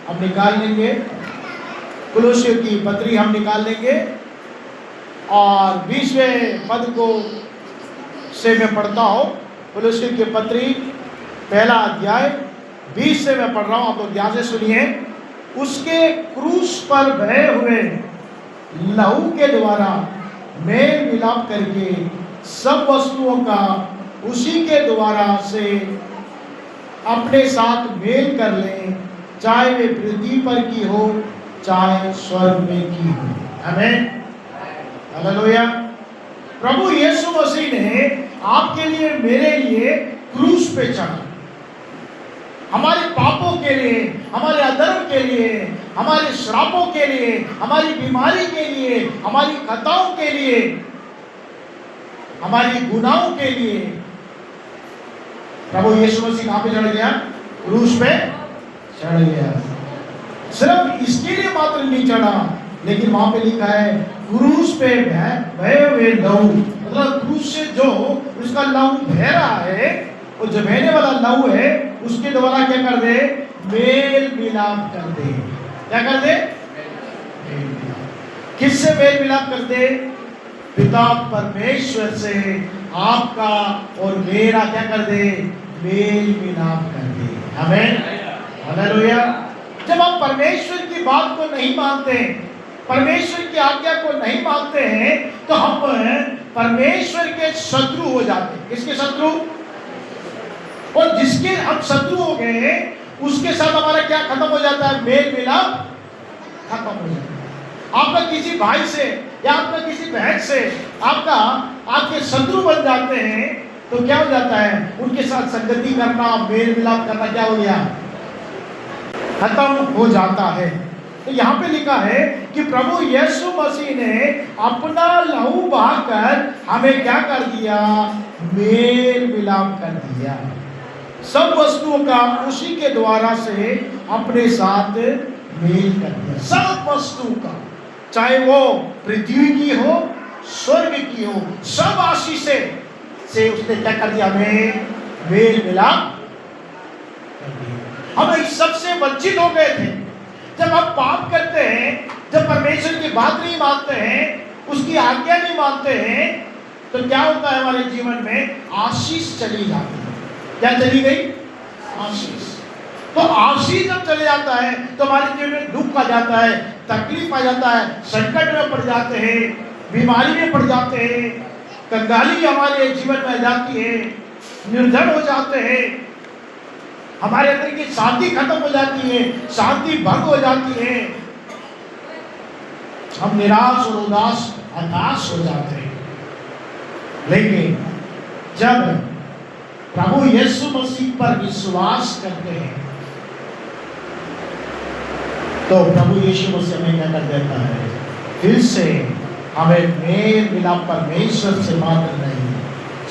हम निकाल लेंगे, कुलोसियों की पत्री हम निकाल लेंगे और 20वें पद को से मैं पढ़ता हूँ। कुलोसियों की पत्री पहला अध्याय 20 से मैं पढ़ रहा हूँ, आप लोग ध्यान से सुनिए। उसके क्रूस पर बहे हुए लहू के द्वारा मेल मिलाप करके सब वस्तुओं का उसी के द्वारा से अपने साथ मेल कर लें, चाहे वे पृथ्वी पर की हो चाहे स्वर्ग में की हो। आमीन, हालेलुया। प्रभु यीशु मसीह ने आपके लिए मेरे लिए क्रूस पे चढ़ा, हमारे पापों के लिए, हमारे अधर्म के लिए, हमारे श्रापों के लिए, हमारी बीमारी के लिए, हमारी खताओं के लिए, हमारी गुनाहों के लिए प्रभु यीशु मसीह कहां पे चढ़ गया? क्रूस पे चढ़ गया। सिर्फ इसके लिए मात्र नहीं चढ़ा, लेकिन वहां पे लिखा है क्रूस पे बहे हुए लहू, मतलब क्रूस से जो उसका लहू बह रहा है, वो जो बहने वाला लहू है, उसके द्वारा क्या कर दे? मेल मिलाप कर दे। क्या कर दे? किससे मेल मिलाप कर दे? पिता परमेश्वर से आपका और मेरा क्या कर दे? मेल मिलाप कर दे। आमीन, हालेलुया। जब हम परमेश्वर की बात को नहीं मानते, परमेश्वर की आज्ञा को नहीं मानते हैं, तो हम परमेश्वर के शत्रु हो जाते हैं। किसके शत्रु? और जिसके हम शत्रु हो गए, उसके साथ हमारा क्या खत्म हो जाता है? मेल मिलाप खत्म हो जाता है। आपका किसी भाई से या आपका किसी बहन से आपके शत्रु बन जाते हैं, तो क्या हो जाता है? उनके साथ संगति करना, मेल मिलाप करना क्या हो गया? खत्म हो जाता है। तो यहाँ पे लिखा है कि प्रभु यीशु मसीह ने अपना लहू बहाकर हमें क्या कर दिया? मेल मिलाप कर दिया। सब वस्तुओं का उसी के द्वारा से अपने साथ मेल कर दिया। सब वस्तु का, चाहे वो पृथ्वी की हो, स्वर्ग की हो, सब आशीषें से उसने क्या कर दिया? हमें मेल मिलाप कर दिया। हम इस सबसे वंचित हो गए थे। जब हम पाप करते हैं, जब परमेश्वर की बात नहीं मानते हैं, उसकी आज्ञा नहीं मानते हैं, तो क्या होता है? हमारे जीवन में आशीष चली जाती है। क्या चली गई? आशीष। तो आशीष जब चले जाता है तो हमारे जीवन में दुख आ जाता है, तकलीफ आ जाता है, संकट में पड़ जाते हैं, बीमारी में पड़ जाते हैं, कंगाली हमारे जीवन में आ जाती है, निर्धन हो जाते हैं, हमारे अंदर की शांति खत्म हो जाती है, शांति भंग हो जाती है, हम निराश और उदास हताश हो जाते हैं। लेकिन जब प्रभु यीशु मसीह पर विश्वास करते हैं, तो प्रभु यीशु मसीह हमें क्या कर देता है? फिर से हमें मेल मिलाप परमेश्वर से मात्र नहीं,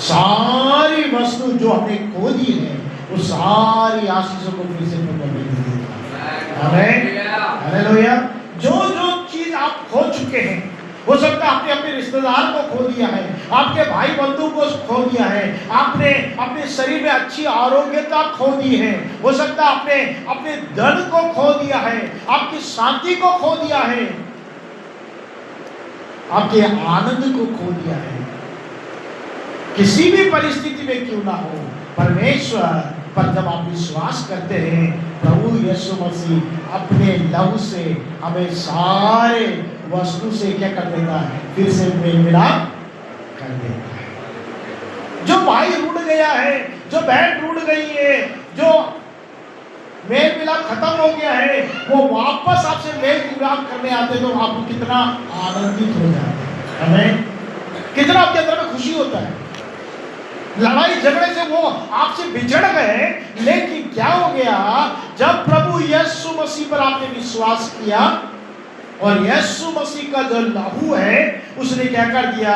सारी वस्तु जो हमने खो दी है, वो सारी आशीषों को फिर से प्रभु दे देता है। आमीन, हालेलुया। जो जो चीज आप खो चुके हैं, हो सकता है आपने अपने रिश्तेदार को खो दिया है, आपके भाई बंधु को खो दिया है, आपने अपने शरीर में अच्छी आरोग्यता खो दी है, हो सकता है आपने अपने धन को खो दिया है, आपकी शांति को खो दिया है, आपके आनंद को खो दिया है। किसी भी परिस्थिति में क्यों ना हो, परमेश्वर पर जब आप विश्वास करते हैं, प्रभु यीशु मसीह अपने लहू से हमें सारे वस्तु से क्या कर देता है? फिर से मेल मिलाप कर देता है। जो भाई रूठ गया है, जो बहन रूठ गई है, जो मेल मिलाप खत्म हो गया है, वो वापस आपसे मेल मिलाप करने आते तो आप कितना आनंदित हो जाते हैं। हमें कितना आपके अंदर में खुशी होता है। लड़ाई झगड़े से वो आपसे बिछड़ गए, लेकिन क्या हो गया? जब प्रभु यीशु मसीह पर आपने विश्वास किया और यीशु मसीह का जो लहू है, उसने क्या कर दिया?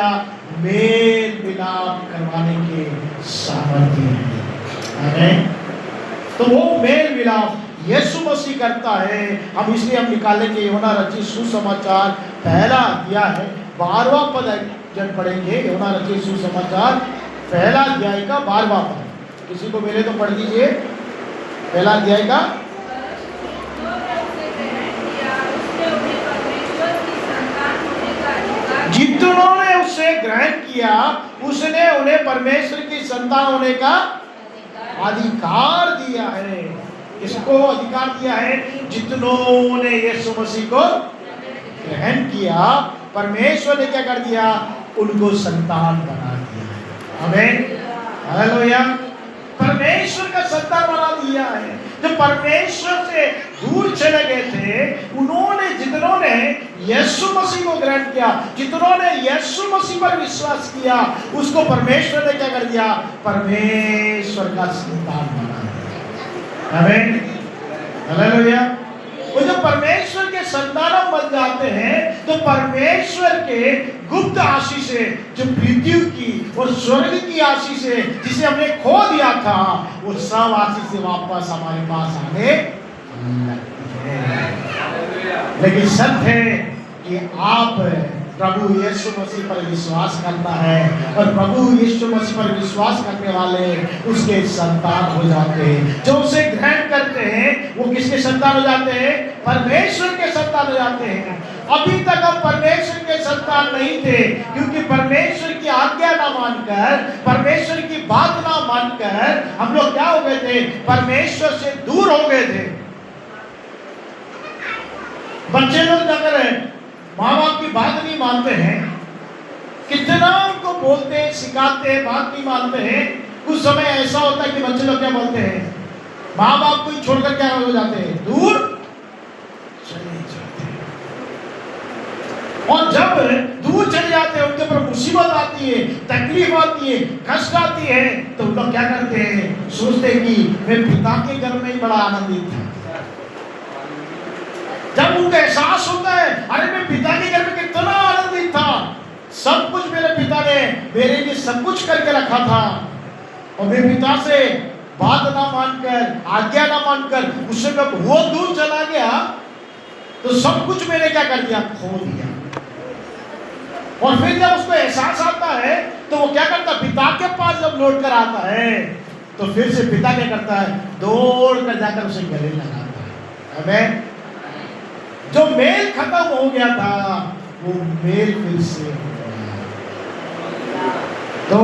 मेल मिलाप करवाने के सामर्थ्य है। आमीन। तो वो मेल मिलाप यीशु मसीह करता है। हम इसलिए हम निकालेंगे यूहन्ना रचित सुसमाचार पहला अध्याय है, 12वां पद जब पढ़ेंगे। यूहन्ना रचित सुसमाचार पहला अध्याय का 12वां पद। किसी को मिले तो पढ़ दीजिए। पहला अध्याय का जितनों ने उसे ग्रहण किया उसने उन्हें परमेश्वर की संतान होने का अधिकार दिया है। इसको अधिकार दिया है जितनों ने यीशु मसीह को ग्रहण किया, परमेश्वर ने क्या कर दिया, उनको संतान बना दिया। आमीन, हालेलुया। परमेश्वर का संतान बना दिया है। जो परमेश्वर से दूर चले गए थे, उन्होंने जितनों ने यीशु मसीह को ग्रहण किया, जितनों ने यीशु मसीह पर विश्वास किया, उसको परमेश्वर ने क्या कर दिया, परमेश्वर का संतान बना दिया। आमीन, हालेलुया। वो जो परमेश्वर के संतान बन जाते हैं तो परमेश्वर के गुप्त आशीष से, जो पृथ्वी की और स्वर्ग की आशीष से जिसे हमने खो दिया था, वो सब आशीष से वापस हमारे पास आने लगती है। लेकिन शर्त है कि आप प्रभु यीशु मसीह पर विश्वास करना है, और प्रभु यीशु मसीह पर विश्वास करने वाले उसके संतान हो जाते हैं। जो उसे ग्रहण करते हैं वो किसके संतान हो जाते हैं, परमेश्वर के संतान हो जाते हैं। अभी तक हम परमेश्वर के संतान नहीं थे, क्योंकि परमेश्वर की आज्ञा ना मानकर, परमेश्वर की बात ना मानकर हम लोग क्या हो गए थे, परमेश्वर से दूर हो गए थे। बच्चे लोग अगर माँ बाप की बात नहीं मानते हैं, कितना उनको बोलते हैं, सिखाते हैं, बात नहीं मानते हैं, कुछ समय ऐसा होता है कि बच्चे लोग क्या बोलते हैं, माँ बाप को छोड़कर क्या हो जाते हैं, दूर चले जाते हैं। और जब दूर चले जाते हैं, उनके ऊपर मुसीबत आती है, तकलीफ आती है, कष्ट आती है, तो उन लोग क्या करते हैं, सोचते हैं कि मैं पिता के घर में ही बड़ा आनंदित था। जब उनको एहसास होता है, अरे मैं पिता के घर में कितना आनंदित था, सब कुछ मेरे पिता ने मेरे लिए सब कुछ करके रखा था, और मैं पिता से बात ना मानकर, आज्ञा ना मानकर उससे जब वो दूर चला गया, तो सब कुछ मैंने क्या कर दिया, खो दिया। और फिर जब उसको एहसास आता है तो वो क्या करता है, पिता के पास जब लौट कर आता है तो फिर से पिता क्या करता है, दौड़ कर जाकर उसे गले लगाता है। आमीन। जो मेल खत्म हो गया था वो मेल फिर से हो गया। तो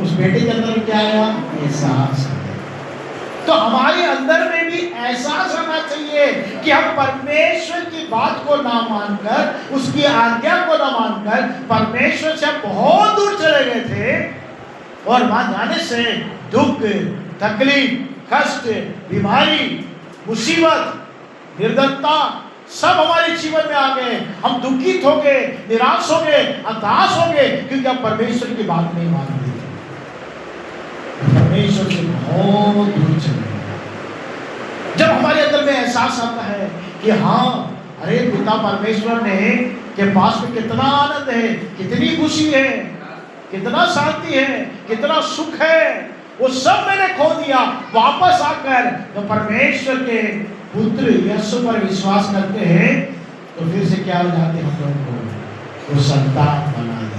उस बेटे के अंदर क्या आया, एहसास। तो हमारे अंदर में भी एहसास आना चाहिए कि हम परमेश्वर की बात को ना मानकर, उसकी आज्ञा को ना मानकर परमेश्वर से बहुत दूर चले गए थे, और वहां जाने से दुख, तकलीफ, कष्ट, बीमारी, मुसीबत, निर्धनता सब हमारे जीवन में आ गए। हम दुखित हो गए, निराश हो गए, हताश हो गए, क्योंकि हम परमेश्वर की बात नहीं मान रहे, परमेश्वर से बहुत दूर चले गए। जब हमारे अंदर में एहसास आता है कि हाँ, अरे पिता परमेश्वर ने के पास में कितना आनंद है, कितनी खुशी है, कितना शांति है, कितना सुख है, वो सब मैंने खो दिया। वापस आकर जब परमेश्वर के पुत्र यीशु पर विश्वास करते हैं तो फिर से क्या हो जाते हैं, हम लोगों को वो संतान बना देता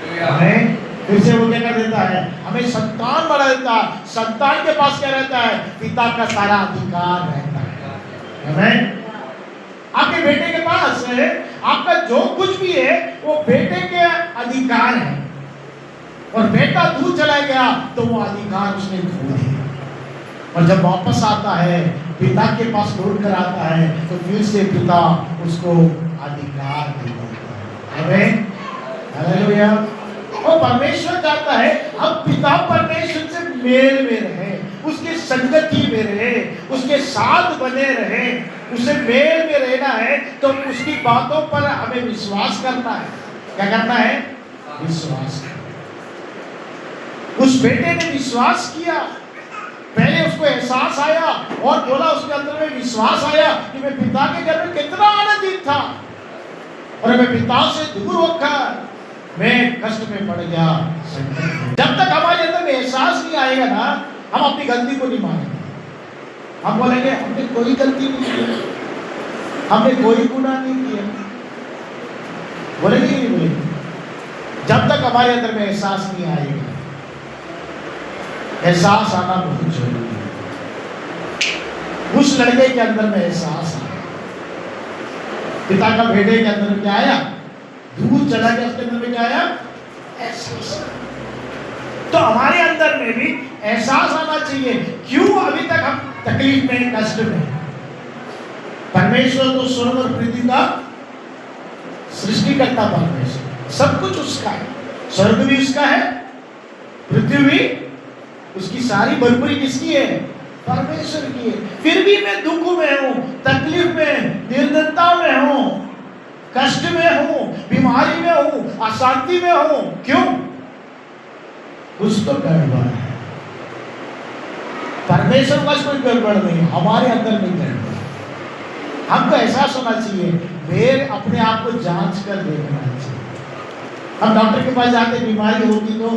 है। हमें फिर से वो क्या कर देता है, हमें संतान बना देता है। संतान के पास क्या रहता है, पिता का सारा अधिकार रहता है। हमें आपके बेटे के पास है, आपका जो कुछ भी है वो बेटे के अधिकार है, और बेटा दूर चला गया तो वो अधिकार उसने खो दिया। और जब वापस आता है, पिता के पास लौट कर आता है, तो फिर से पिता उसको अधिकार दे देता है। आमीन, हालेलुया। और परमेश्वर चाहता है अब पिता परमेश्वर से मेल में रहे, उसकी संगति में रहे, उसके साथ बने रहे, उसे मेल में रहना है, तो उसकी बातों पर हमें विश्वास करना है। क्या करना है, विश्वास करना। उस बेटे ने विश्वास किया, पहले उसको एहसास आया और बोला, उसके अंदर में विश्वास आया कि मैं पिता के घर में कितना आनंदित था, और मैं पिता से दूर होकर मैं कष्ट में पड़ गया। जब तक हमारे अंदर में एहसास नहीं आएगा ना, हम अपनी गलती को नहीं मानेंगे। हम बोलेंगे हमने कोई गलती नहीं की, हमने कोई गुनाह नहीं किया, बोलेंगे नहीं बोलेंगे। जब तक हमारे अंदर में एहसास नहीं आएगा, एहसास आना बहुत जरूरी है। उस लड़के के अंदर में एहसास आया, पिता का बेटे के अंदर क्या आया, दूर चला गया, उसके अंदर में क्या आया? एहसास। तो हमारे अंदर में भी एहसास आना चाहिए, क्यों अभी तक हम तकलीफ में, कष्ट में। परमेश्वर तो स्वर्ग और पृथ्वी का सृष्टिकर्ता परमेश्वर, सब कुछ उसका है। स्वर्ग भी उसका है, पृथ्वी भी उसकी, सारी भरपूरी किसकी है? परमेश्वर की है। फिर भी मैं दुख में हूं, तकलीफ में, निर्धनता में हूं, कष्ट में हूं, बीमारी में हूं, अशांति में हूं। क्यों? कुछ तो गड़बड़ है। परमेश्वर का कोई गड़बड़ नहीं, हमारे अंदर नहीं गड़बड़। हमको एहसास होना चाहिए, मेरे अपने आप को जांच कर देखना चाहिए। हम डॉक्टर के पास जाते, बीमारी होती तो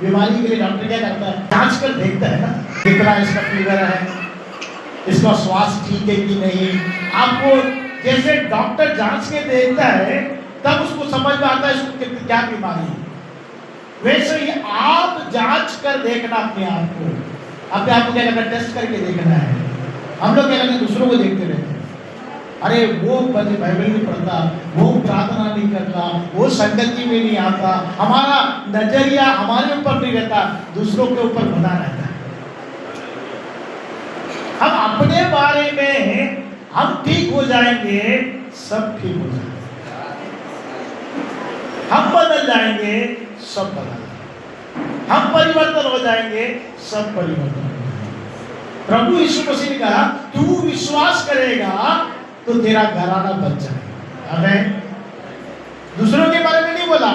बीमारी के लिए डॉक्टर क्या करता है? जांच कर देखता है ना, कितना इसका फीवर है, इसका श्वास ठीक है कि नहीं। आपको जैसे डॉक्टर जांच के देखता है, तब उसको समझ में आता है इसको क्या बीमारी है। वैसे ही आप जांच कर देखना अपने आप को। अपने आप को क्या करना? टेस्ट करके देखना है। हम लोग क्या करते हैं? दूसरों को देखते रहते हैं। अरे वो बाइबल नहीं पढ़ता, वो प्रार्थना नहीं करता, वो संगति में नहीं आता, हमारा नजरिया हमारे ऊपर नहीं रहता, दूसरों के ऊपर बना रहता है। हम अपने बारे में हम ठीक हो जाएंगे, सब ठीक हो जाएंगे। हम बदल जाएंगे, सब बदल। हम परिवर्तन हो जाएंगे, सब परिवर्तन हो जाएंगे। प्रभु यीशु मसीह ने कहा, तू विश्वास करेगा तो तेरा घराना बच जाएगा। आमीन। दूसरों के बारे में नहीं बोला,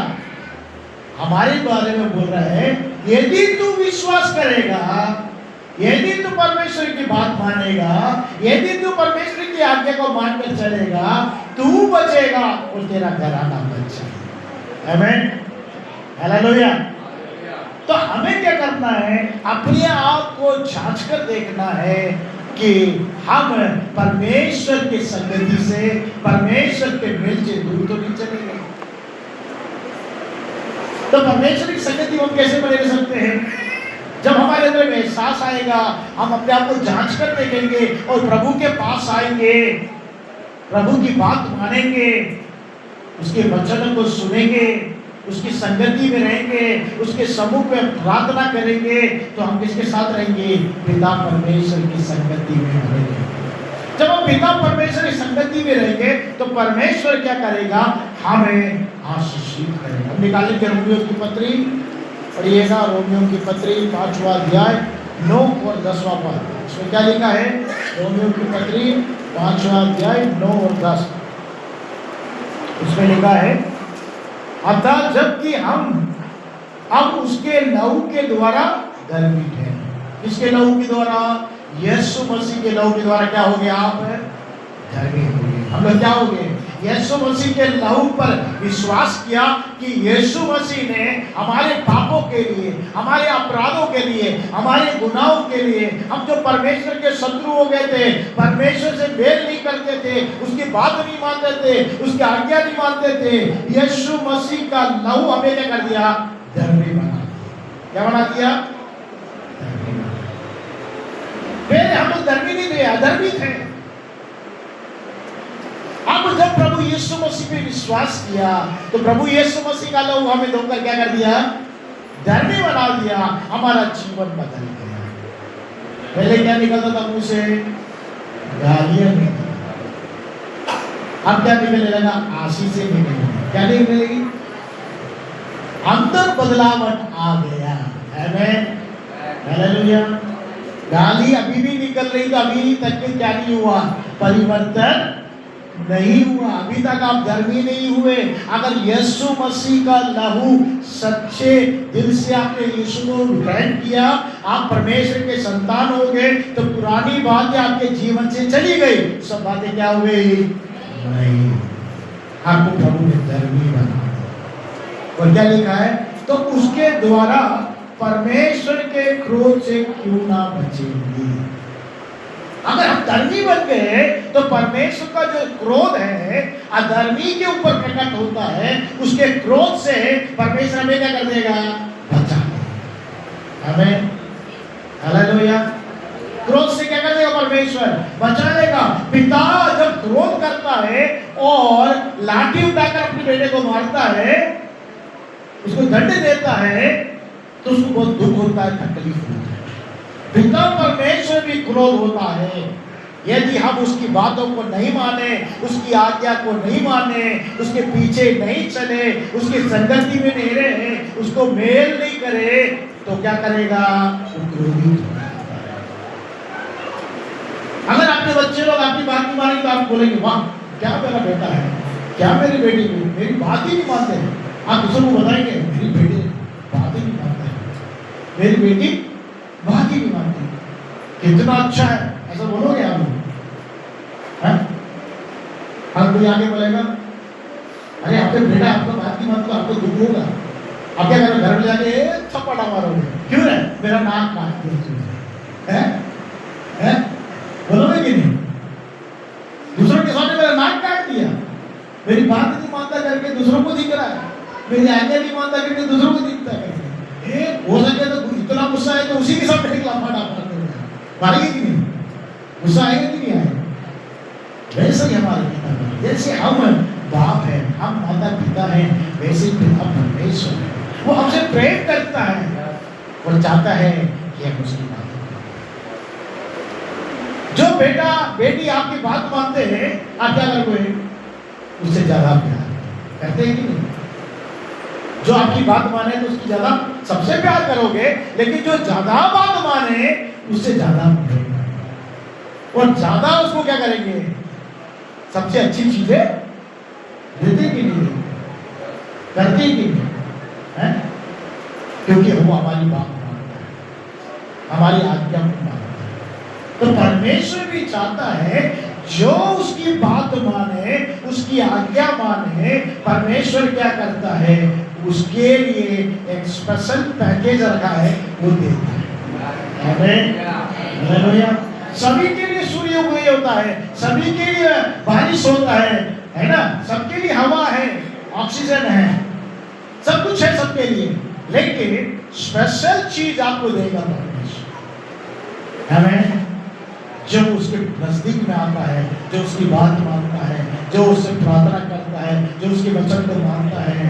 हमारे बारे में बोल रहा है। यदि तू विश्वास करेगा, यदि तू परमेश्वर की बात मानेगा, यदि तू परमेश्वर की आज्ञा को मानकर चलेगा, तू बचेगा और तेरा घराना बच जाएगा। आमीन। हालेलुया। तो हमें क्या करना है? अपने आप को जांच कर देखना है कि हम परमेश्वर के संगति से, परमेश्वर के मेल से दूर तो नहीं चलेंगे। तो परमेश्वर की संगति हम कैसे बने रह सकते हैं? जब हमारे अंदर में एहसास आएगा, हम अपने आप को जांच कर देखेंगे और प्रभु के पास आएंगे, प्रभु की बात मानेंगे, उसके वचन को सुनेंगे, उसकी संगति में रहेंगे, उसके समूह में प्रार्थना करेंगे, तो हम किसके साथ रहेंगे? पिता परमेश्वर की संगति में रहेंगे। जब हम पिता परमेश्वर की संगति में रहेंगे तो परमेश्वर क्या करेगा? हमें आशीषित करेगा। हम निकालेंगे रोमियो की पत्री, पढ़िएगा रोमियो की पत्री 5वां अध्याय 9 और 10वां पद। इसमें क्या लिखा है? रोमियो की पत्री 5वां अध्याय 9 और 10। उसमें लिखा है, अतः जबकि हम अब उसके लहू के द्वारा गर्वित हैं। किसके लहू के द्वारा? यीशु मसीह के लहू के द्वारा क्या हो गया? आप गर्वित हो गए। हम लोग क्या हो गए? यीशु मसीह के लहू पर विश्वास किया कि यीशु मसीह ने हमारे पापों के लिए, हमारे अपराधों के लिए, हमारे गुनाहों के लिए, हम जो परमेश्वर के शत्रु हो गए थे, परमेश्वर से मेल नहीं करते थे, उसकी बात नहीं मानते थे, उसकी आज्ञा नहीं मानते थे, यीशु मसीह का लहू हमें क्या कर दिया? धर्मी बना दिया। क्या बना दिया? पहले हम लोग धर्मी नहीं थे, अधर्मी थे। अब जब प्रभु यीशु मसीह पे विश्वास किया तो प्रभु यीशु मसीह का लहू हमें धोकर क्या कर दिया? धर्मी बना दिया। हमारा जीवन बदल गया। पहले क्या निकलता था मुंह से? गालियां निकलती, अब क्या निकलने लगा? आशीषें निकलने। क्या निकलेगी? अंदर बदलावट आ गया। आमीन। हालेलुया। गाली अभी भी निकल रही, तो अभी तक के क्या नहीं हुआ? परिवर्तन नहीं हुआ। अभी तक आप धर्मी नहीं हुए। अगर यीशु मसीह का लहू सच्चे दिल से आपने यीशु को ग्रहण किया, आप परमेश्वर के संतान हो गए, तो पुरानी बातें आपके जीवन से चली गई, सब बातें क्या हो गई? नहीं। आपको प्रभु ने धर्मी बना। और क्या लिखा है? तो उसके द्वारा परमेश्वर के क्रोध से क्यों ना बचेंगे। अगर हम धर्मी बन गए तो परमेश्वर का जो क्रोध है अधर्मी के ऊपर प्रकट होता है, उसके क्रोध से परमेश्वर हमें क्या कर देगा? बचा देगा। आमीन। हालेलुया। क्रोध से क्या कर देगा? परमेश्वर बचा देगा। पिता जब क्रोध करता होता है और लाठी उठाकर अपने बेटे को मारता है, उसको दंड देता है, तो उसको बहुत दुख होता है, तकलीफ होती है। पिता परमेश्वर भी क्रोध होता है यदि हम उसकी बातों को नहीं माने, उसकी आज्ञा को नहीं माने, उसके पीछे नहीं चले, उसकी संगति में नहीं रहे, उसको मेल नहीं करे, तो क्या करेगा? वो क्रोधित होगा। अगर आपके बच्चे लोग आपकी बात नहीं मानेंगे तो आप बोलेंगे वाह क्या मेरा बेटा है, क्या मेरी बेटी को मेरी बात ही नहीं मानते। आप दूसरों को बताएंगे मेरी बेटी बात ही नहीं मानते, मेरी बेटी बात ही नहीं मानती, कितना अच्छा है, ऐसा बोलोगे आप? हम कोई आगे बोलेगा अरे आपके बेटा आपको बात नहीं मानता, आपको दुख होगा, आप क्या करोगे? घर में जाके थप्पड़ मारोगे, क्यों है? मेरा नाक काट दिया तुमने, है? बोलोगे कि नहीं? दूसरों के सामने मेरा नाक काट दिया, मेरी बात नहीं मानता करके दूसरों को दिख रहा है, मेरी आज्ञा नहीं मानता करके दूसरों को दिखता है। हो सके तो इतना गुस्सा है तो उसी के सामने एक लाफा डाल देगा, मारेगी कि नहीं? गुस्सा आएगा कि नहीं आएगा? वैसे ही हमारे पिता, जैसे हम बाप हैं, हम माता पिता हैं, वैसे पिता परमेश्वर है। वो हमसे प्रेम करता है और चाहता है कि हम उसकी बात। जो बेटा बेटी आपकी बात मानते हैं, आप क्या करोगे? उससे ज्यादा प्यार करते हैं कि नहीं? जो आपकी बात माने तो उसकी ज्यादा सबसे प्यार करोगे, लेकिन जो ज्यादा बात माने उससे ज्यादा और ज्यादा उसको क्या करेंगे? सबसे अच्छी चीजें देते कि नहीं, करते कि नहीं, है? क्योंकि वो हमारी बात मानता है, हमारी आज्ञा को मानता है। तो परमेश्वर भी चाहता है जो उसकी बात माने, उसकी आज्ञा माने, परमेश्वर क्या करता है? उसके लिए एक स्पेशल पैकेज रखा है, वो देता है। आमीन, हालेलुया। सभी के लिए सूर्य उदय होता है, सभी के लिए बारिश होता है ना? सबके लिए हवा है, ऑक्सीजन है, सब कुछ है सबके लिए, लेकिन स्पेशल चीज आपको देगा परमेश्वर, आमीन। जो उसके नजदीक में आता है, जो उसकी बात मानता है, जो उससे प्रार्थना करता है, जो उसके वचन को मानता है,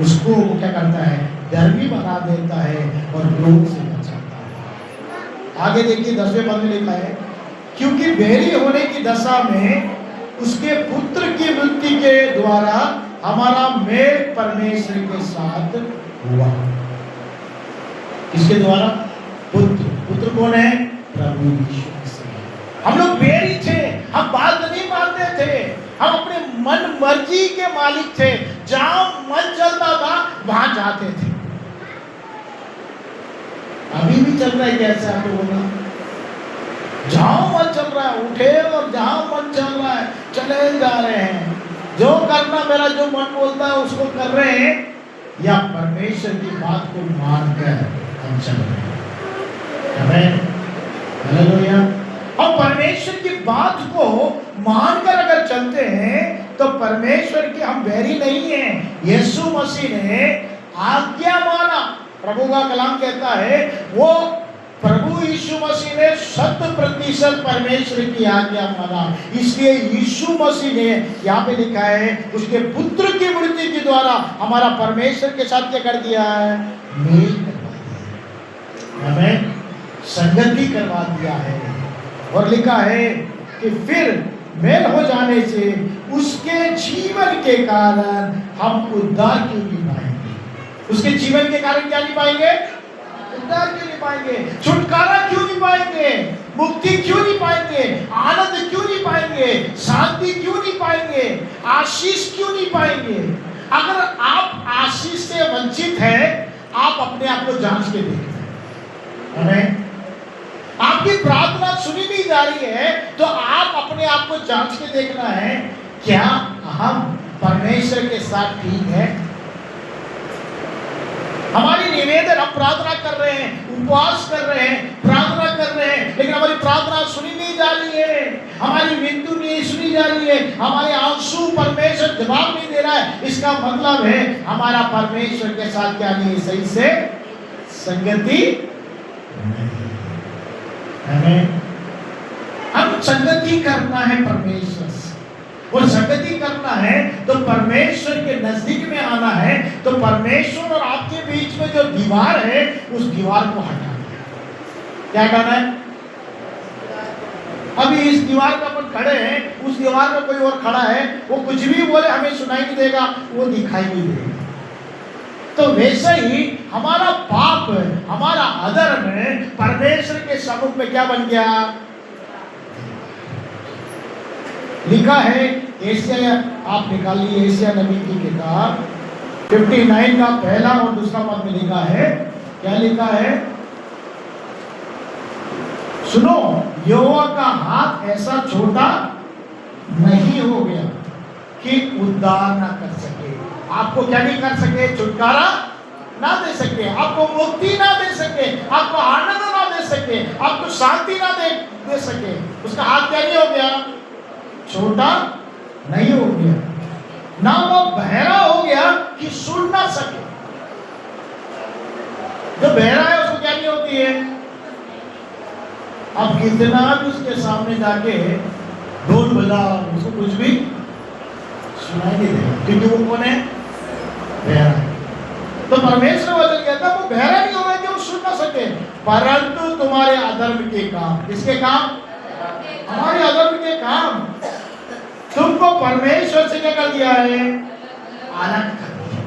उसको वो क्या करता है? धर्मी बना देता है और क्रोध से बचाता है। आगे देखिए 10वें पद में लिखा है, क्योंकि बैरी होने की दशा में उसके पुत्र की मृत्यु के द्वारा हमारा मेल परमेश्वर के साथ हुआ। किसके द्वारा? पुत्र। पुत्र कौन है? प्रभु यीशु मसीह। हम लोग बैरी थे, हम बात नहीं मानते थे, हम अपने मन मर्जी के मालिक थे, जहां मन चलता था वहां जाते थे। अभी भी चल रहा है कैसे? आप लोगों का जहां मन चल रहा है, उठे और जहां मन चल रहा है चले जा रहे हैं, जो करना मेरा जो मन बोलता है उसको कर रहे हैं, या परमेश्वर की बात को मानकर हम चल रहे हैं। आमीन, हालेलुया। और परमेश्वर की बात को मानकर अगर चलते हैं तो परमेश्वर के हम बैरी नहीं हैं। यीशु मसीह ने आज्ञा माना, प्रभु का कलाम कहता है वो प्रभु यीशु मसीह ने 100% परमेश्वर की आज्ञा माना, इसलिए यीशु मसीह ने यहाँ पे लिखा है उसके पुत्र की मृत्यु के द्वारा हमारा परमेश्वर के साथ क्या कर दिया है? मेल करवा दिया, हमें संगति करवा दिया है। और लिखा है कि फिर मेल हो जाने से उसके जीवन के कारण हम उद्धार क्यों नहीं पाएंगे? उसके जीवन के कारण क्या नहीं पाएंगे? उद्धार क्यों नहीं पाएंगे? छुटकारा क्यों नहीं पाएंगे? मुक्ति क्यों नहीं पाएंगे? आनंद क्यों नहीं पाएंगे? शांति क्यों नहीं पाएंगे? आशीष क्यों नहीं पाएंगे? अगर आप आशीष से वंचित हैं, आप अपने आप को जांच के देखिए। हमें आपकी प्रार्थना सुनी नहीं जा रही है तो आप अपने आप को जांच के देखना है, क्या हम परमेश्वर के साथ ठीक है? हमारी निवेदन, हम प्रार्थना कर रहे हैं, उपवास कर रहे हैं, प्रार्थना कर रहे हैं, लेकिन हमारी प्रार्थना सुनी नहीं जा रही है, हमारी विनती नहीं सुनी जा रही है, हमारे आंसू परमेश्वर जवाब नहीं दे रहा है, इसका मतलब है हमारा परमेश्वर के साथ क्या नहीं, सही से संगति नहीं। हमें हम संगति करना है परमेश्वर से, और संगति करना है तो परमेश्वर के नजदीक में आना है, तो परमेश्वर और आपके बीच में जो दीवार है उस दीवार को हटाना है। क्या करना है? अभी इस दीवार पर अपन खड़े हैं, उस दीवार में कोई और खड़ा है, वो कुछ भी बोले हमें सुनाई नहीं देगा, वो दिखाई नहीं देगा। तो वैसे ही हमारा पाप, हमारा अधर्म परमेश्वर के सम्मुख में क्या बन गया? लिखा है एशिया, आप निकालिए एशिया नबी की किताब 59 का पहला और दूसरा पद में लिखा है, क्या लिखा है? सुनो, यहोवा का हाथ ऐसा छोटा नहीं हो गया कि उद्धार ना कर सके। आपको क्या नहीं कर सके? छुटकारा ना दे सके, आपको मुक्ति ना दे सके, आपको आनंद ना दे सके, आपको शांति ना दे सके। उसका हाथ क्या नहीं हो गया? छोटा नहीं हो गया। ना वो बहरा हो गया कि सुन ना सके। जो बहरा है उसको क्या नहीं होती है? अब कितना भी उसके सामने जाके ढोल बजाओ, उसको कुछ भी सुनाई नहीं देगा, क्योंकि वो कौन है? बहरा। तो परमेश्वर वचन कहता है वो बहरा नहीं होगा कि वो सुन ना सके, परंतु तुम्हारे अधर्म के काम, किसके काम? हमारे अधर्म के काम तुमको परमेश्वर से क्या कर दिया है? अलग कर दिया।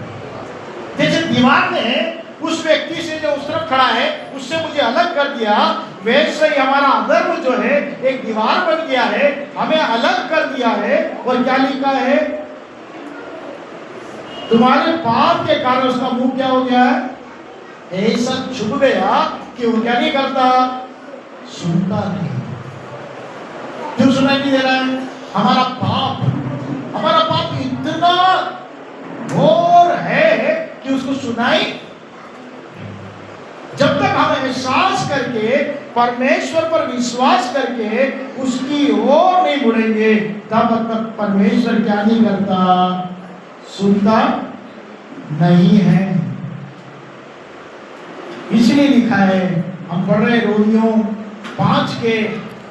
जैसे दीवार ने उस व्यक्ति से जो उस तरफ खड़ा है उससे मुझे अलग कर दिया, वैसे ही हमारा अधर्म जो है एक दीवार बन गया है, हमें अलग कर दिया है। और क्या लिखा है? तुम्हारे पाप के कारण उसका मुंह क्या हो गया है? ऐसा छुप गया कि वो क्या नहीं करता? सुनता नहीं। क्यों सुनाई नहीं दे रहा है? हमारा पाप इतना घोर है कि उसको सुनाई। जब तक हम एहसास करके परमेश्वर पर विश्वास करके उसकी ओर नहीं मुड़ेंगे, तब तक परमेश्वर क्या नहीं करता? सुनता नहीं है। इसलिए लिखा है, हम पढ़ रहे रोमियो 5 के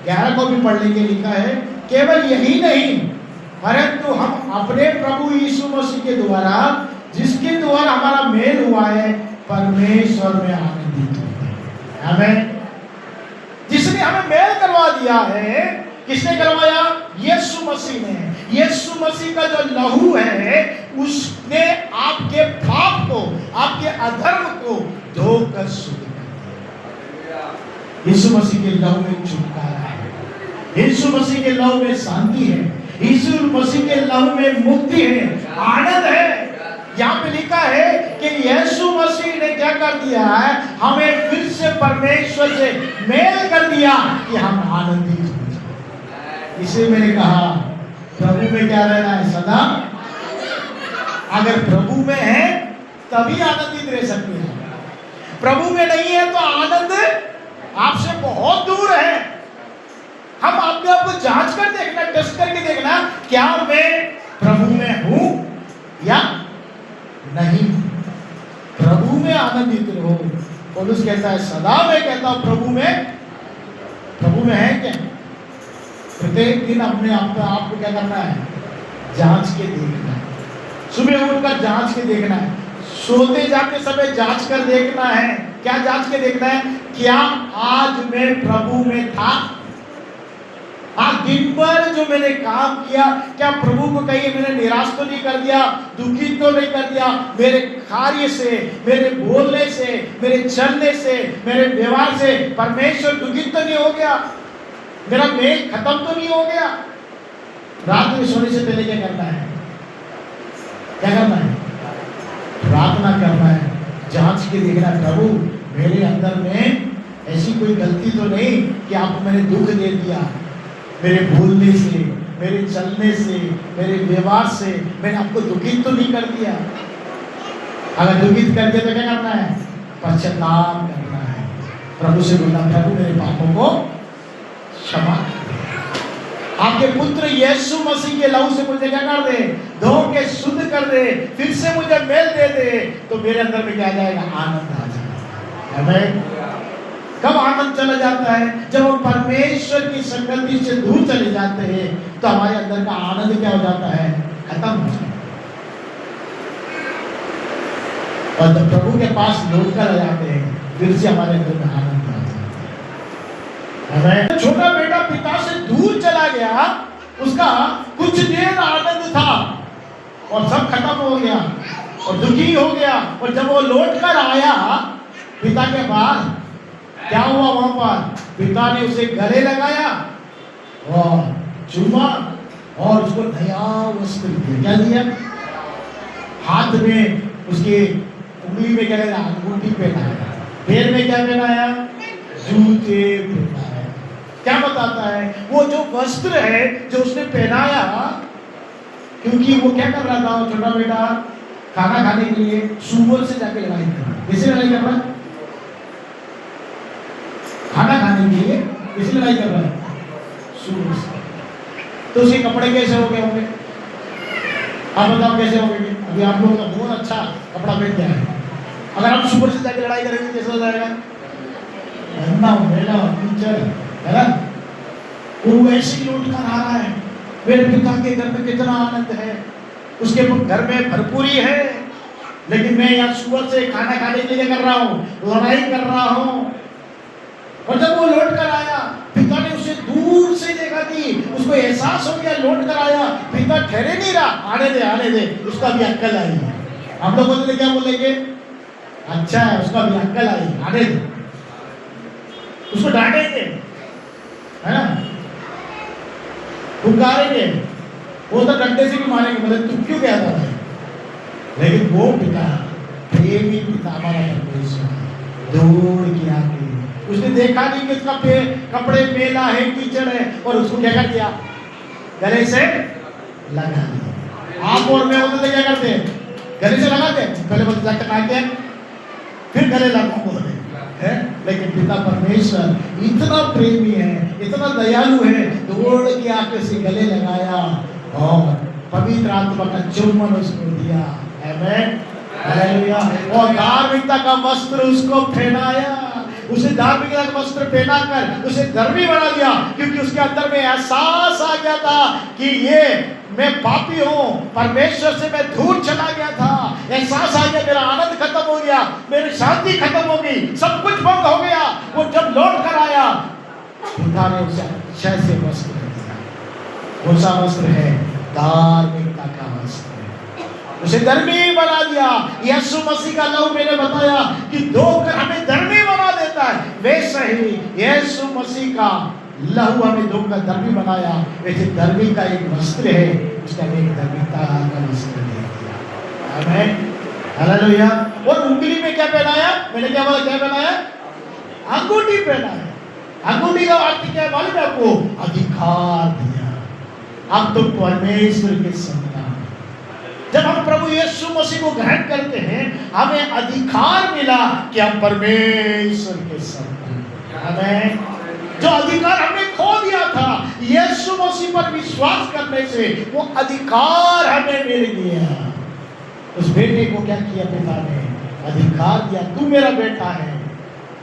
11 को भी पढ़ लेंगे, लिखा है केवल यही नहीं परंतु हम अपने प्रभु यीशु मसीह के द्वारा, जिसके द्वारा हमारा मेल हुआ है, परमेश्वर में आनंदित होते हैं। आमीन। जिसने हमें मेल करवा दिया है, किसने करवाया? यीशु मसीह ने। यीशु मसीह का जो लहू है उसने आपके पाप को, आपके अधर्म को धोकर शुद्ध कर दिया। यीशु मसीह के लहू में छुटकारा है, यीशु मसीह के लहू में शांति है, यीशु मसीह के लहू में मुक्ति है, आनंद है। यहाँ पे लिखा है कि यीशु मसीह ने क्या कर दिया है? हमें फिर से परमेश्वर से मेल कर दिया कि हम आनंदित हो जाए। इसे मैंने कहा प्रभु में क्या रहना है? सदा। अगर प्रभु में है तभी आनंदित रह सकते हैं, प्रभु में नहीं है तो आनंद आपसे बहुत दूर है। हम अपने आप को जांच कर देखना, टेस्ट करके देखना, क्या मैं प्रभु में हूं या नहीं। प्रभु में आनंदित रहो। पौलुस कहता है सदा मैं कहता हूं प्रभु में है क्या? प्रत्येक दिन अपने आप को क्या करना है? जांच के देखना है। सुबह उठकर जांच के देखना है, सोते जाते समय जांच कर देखना है। क्या जांच के देखना है? क्या आज मैं प्रभु में था? आज दिन भर जो मैंने काम किया, क्या प्रभु को कहीं मैंने निराश तो नहीं कर दिया, दुखी तो नहीं कर दिया? मेरे कार्य से, मेरे बोलने से, मेरे चलने से, मेरे व्यवहार से परमेश्वर दुखित तो नहीं हो गया? मेरा मेल खत्म तो नहीं हो गया? रात में सोने से पहले क्या करना है? क्या करना है? प्रार्थना करना है, जांच के देखना, प्रभु मेरे अंदर में ऐसी कोई गलती तो नहीं कि आपको मैंने दुख दे दिया? मेरे बोलने से, मेरे चलने से, मेरे व्यवहार से मैंने आपको दुखित तो नहीं कर दिया? अगर दुखित कर दिया तो क्या करना है? पश्चाताप करना है, प्रभु से बोलना, प्रभु मेरे पापों को क्षमा कर दे। आपके पुत्र यीशु मसीह के लहू से मुझे क्या कर दे? धो के शुद्ध कर दे, फिर से मुझे मेल दे दे, तो मेरे अंदर में क्या आ जाएगा? आनंद आ जाएगा। आमीन। कब आनंद चला जाता है? जब हम परमेश्वर की संगति से दूर चले जाते हैं तो हमारे अंदर का आनंद क्या हो जाता है? खत्म हो जाता है। और जब प्रभु के पास लौट कर जाते हैं फिर से हमारे अंदर में आनंद आ जाता है। छोटा बेटा पिता से दूर चला गया, उसका कुछ देर आनंद था और सब खत्म हो गया और दुखी हो गया। और जब वो लौट कर आया पिता के पास, क्या हुआ वहां पर? पिता ने उसे गले लगाया और चूमा और उसको नया वस्त्र क्या दिया? हाथ में उसके उंगली में क्या कहना? अंगूठी पहनाया। पैर में क्या पहनाया? जूते पहनाया। क्या बताता है? वो जो वस्त्र है जो उसने पहनाया, क्योंकि वो क्या कर रहा था वो छोटा बेटा? खाना खाने के लिए सूअर से जाके लड़ाई कर रहा। किससे लड़ाई कर रहा है? खाना खाने के लिए किससे लड़ाई कर रहा है? सूअर से। तो उसके कपड़े कैसे हो गए होंगे? आप बताओ कैसे हो गए? अभी आप लोगों का बहुत अच्छा कपड़ा पहन गया है। अगर आप सूअर से जाके लड़ाई करेंगे कैसे हो जाएगा? है ना? वो ऐसे ही लौट कर आ रहा है। मेरे पिता के घर में कितना आनंद है, उसके घर में भरपूरी है, लेकिन मैं यहाँ सुबह से खाना खाने के लिए कर रहा हूँ, लड़ाई कर रहा हूँ। और जब वो लौट कर आया, पिता ने उसे दूर से देखा कि उसको एहसास हो गया, लौट कर आया, पिता ठहरे नहीं रहा, आने दे, उसका भी अक्ल आई। हम लोग बोलते क्या बोलेंगे? अच्छा है, उसका भी अक्ल आई, आने दे, उसको डांटेंगे, है ना, पुकारेंगे, वो तो डंडे से भी मारेंगे, मतलब तुम क्यों कहता है? लेकिन वो पिता, प्रेमी पिता हमारा परमेश्वर दौड़ के आके, उसने देखा नहीं कि उसका कपड़े मेला है, कीचड़ है, और उसको क्या कर दिया? गले से लगा दिया। आप और मैं होते क्या करते हैं? गले से लगाते, पहले बोलते जाकर नाके, फिर गले लगाओ बोलते है। लेकिन पिता परमेश्वर इतना प्रेमी है, इतना दयालु है, दौड़ के आके उसे गले लगाया और पवित्र आत्मा का चुम्बन उसको दिया। आमेन, हालेलुया। और धार्मिकता का वस्त्र उसको पहनाया, उसे धार्मिकता का वस्त्र पहनाकर उसे धर्मी बना दिया, क्योंकि उसके अंदर में एहसास आ गया था कि ये मैं पापी हूँ, परमेश्वर से मैं दूर चला गया था। एहसास आ गया, मेरा आनंद खत्म हो गया, मेरी शांति खत्म हो गई, सब कुछ बंद हो गया। वो जब लौट कर आया, पिता ने उसे अच्छे से वस्त्र दिया। कौन सा वस्त्र है? धार्मिकता का वस्त्र। उसे धर्मी बना दिया। यीशु मसीह का लहू मैंने बताया कि धोकर हमें धर्मी बना देता है, वैसे ही यीशु मसीह का लहू हमें धोकर धर्मी बनाया। वैसे धर्मी का एक वस्त्र है, उसने हमें एक धर्मिता का वस्त्र दे दिया। आमीन, हालेलुया। और उंगली में क्या पहनाया? मैंने क्या बोला? क्या पहनाया? अंगूठी पहनाया। अंगूठी का अर्थ क्या है मालूम है आपको? अधिकार दिया। अब तो परमेश्वर के संतान। जब हम प्रभु यीशु मसीह को ग्रहण करते हैं, हमें अधिकार मिला कि हम परमेश्वर के संतान। आमीन। जो अधिकार हमने खो दिया था, यीशु मसीह पर विश्वास करने से वो अधिकार हमें मिल गया। उस बेटे को क्या किया पिता ने? अधिकार दिया, तू मेरा बेटा है।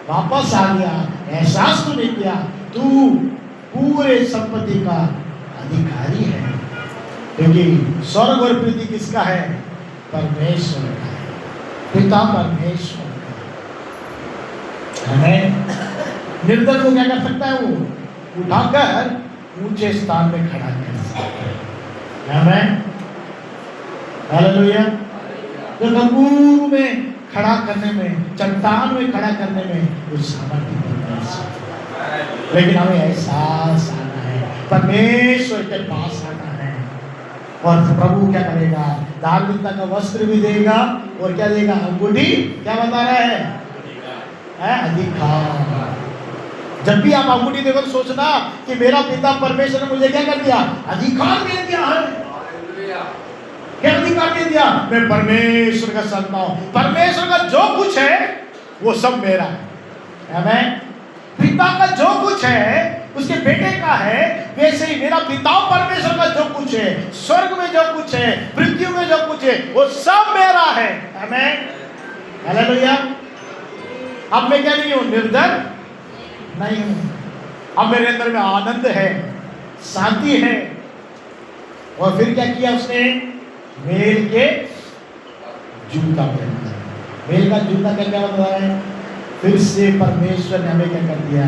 वापस आ गया, एहसास तूने किया, तू पूरे संपत्ति का अधिकारी है, क्योंकि स्वर्ग और पृथ्वी किसका है? परमेश्वर का है, पिता परमेश्वर का। हमें निर्धन को क्या कर सकता है? वो उठाकर ऊंचे स्थान में खड़ा कर सकता है। हमें हालेलुया। तो तंबू में खड़ा करने में, चट्टान में खड़ा करने में उस सामर्थ्य परमेश्वर। लेकिन हमें एहसास आना है, परमेश्वर के पास आना है। और प्रभु क्या करेगा? धार्मिकता का वस्त्र भी देगा, और क्या देगा? अंगूठी। क्या बता रहा है? अधिकार। जब भी आप अंगूठी देखो तो सोचना कि मेरा पिता परमेश्वर ने मुझे क्या कर दिया? अधिकार दे दिया है। क्या अधिकार दे दिया? मैं परमेश्वर का संतान हूं, परमेश्वर का जो कुछ है वो सब मेरा है। आमीन। पिता का जो कुछ है उसके बेटे का है, वैसे ही मेरा पिता परमेश्वर का जो कुछ है, स्वर्ग में जो कुछ है, पृथ्वी में जो कुछ है, वो सब मेरा है। आमीन, हालेलुया। अब मैं क्या नहीं हूं? निर्धन नहीं हूं, अब मेरे अंदर में आनंद है, शांति है। और फिर क्या किया उसने? मेल के जूता पहना। मेल का जूता का क्या मतलब है? फिर से परमेश्वर ने हमें क्या कर दिया?